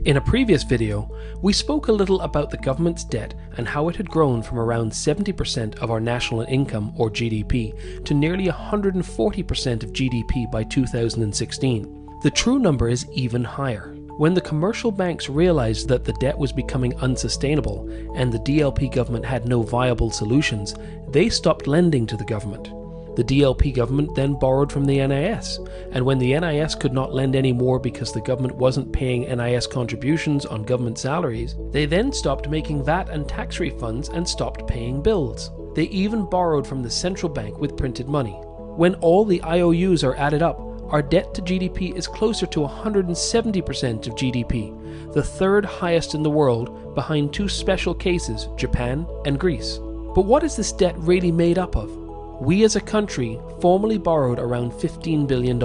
In a previous video, we spoke a little about the government's debt and how it had grown from around 70% of our national income, or GDP, to nearly 140% of GDP by 2016. The true number is even higher. When the commercial banks realized that the debt was becoming unsustainable and the DLP government had no viable solutions, they stopped lending to the government. The DLP government then borrowed from the NIS, and when the NIS could not lend anymore because the government wasn't paying NIS contributions on government salaries, they then stopped making VAT and tax refunds and stopped paying bills. They even borrowed from the central bank with printed money. When all the IOUs are added up, our debt to GDP is closer to 170% of GDP, the third highest in the world, behind two special cases, Japan and Greece. But what is this debt really made up of? We as a country formally borrowed around $15 billion.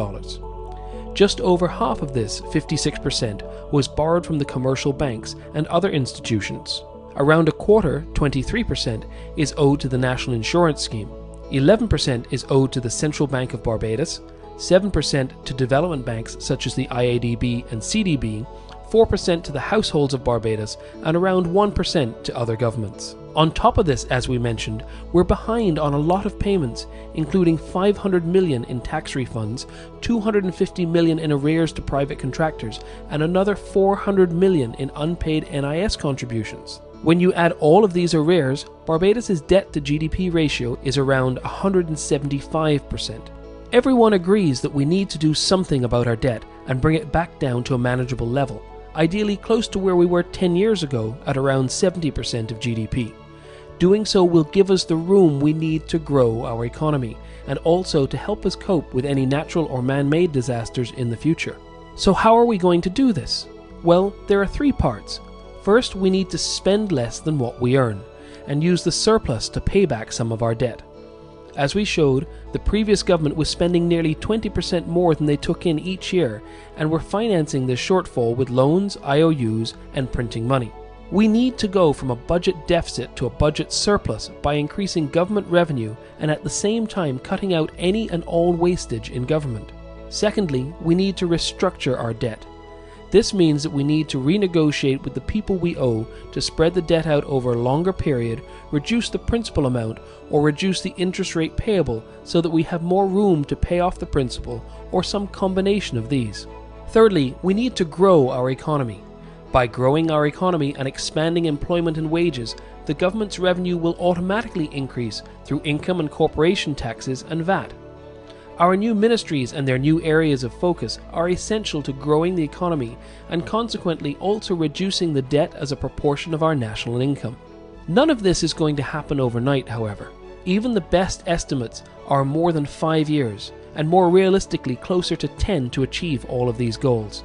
Just over half of this, 56%, was borrowed from the commercial banks and other institutions. Around a quarter, 23%, is owed to the National Insurance Scheme. 11% is owed to the Central Bank of Barbados, 7% to development banks such as the IADB and CDB, 4% to the households of Barbados, and around 1% to other governments. On top of this, as we mentioned, we're behind on a lot of payments, including $500 million in tax refunds, $250 million in arrears to private contractors, and another $400 million in unpaid NIS contributions. When you add all of these arrears, Barbados' debt to GDP ratio is around 175%. Everyone agrees that we need to do something about our debt and bring it back down to a manageable level, ideally close to where we were 10 years ago at around 70% of GDP. Doing so will give us the room we need to grow our economy and also to help us cope with any natural or man-made disasters in the future. So how are we going to do this? Well, there are three parts. First, we need to spend less than what we earn and use the surplus to pay back some of our debt. As we showed, the previous government was spending nearly 20% more than they took in each year and were financing this shortfall with loans, IOUs, and printing money. We need to go from a budget deficit to a budget surplus by increasing government revenue and at the same time cutting out any and all wastage in government. Secondly, we need to restructure our debt. This means that we need to renegotiate with the people we owe to spread the debt out over a longer period, reduce the principal amount, or reduce the interest rate payable so that we have more room to pay off the principal, or some combination of these. Thirdly, we need to grow our economy. By growing our economy and expanding employment and wages, the government's revenue will automatically increase through income and corporation taxes and VAT. Our new ministries and their new areas of focus are essential to growing the economy and consequently also reducing the debt as a proportion of our national income. None of this is going to happen overnight, however. Even the best estimates are more than 5 years, and more realistically closer to 10 to achieve all of these goals.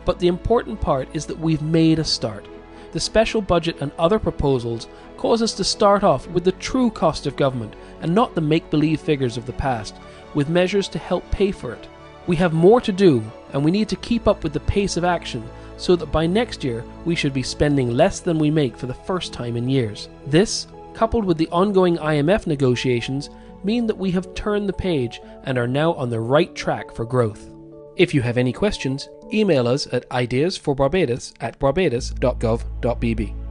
But the important part is that we've made a start. The special budget and other proposals cause us to start off with the true cost of government and not the make-believe figures of the past, with measures to help pay for it. We have more to do, and we need to keep up with the pace of action so that by next year we should be spending less than we make for the first time in years. This, coupled with the ongoing IMF negotiations, mean that we have turned the page and are now on the right track for growth. If you have any questions, email us at ideasforbarbados@barbados.gov.bb.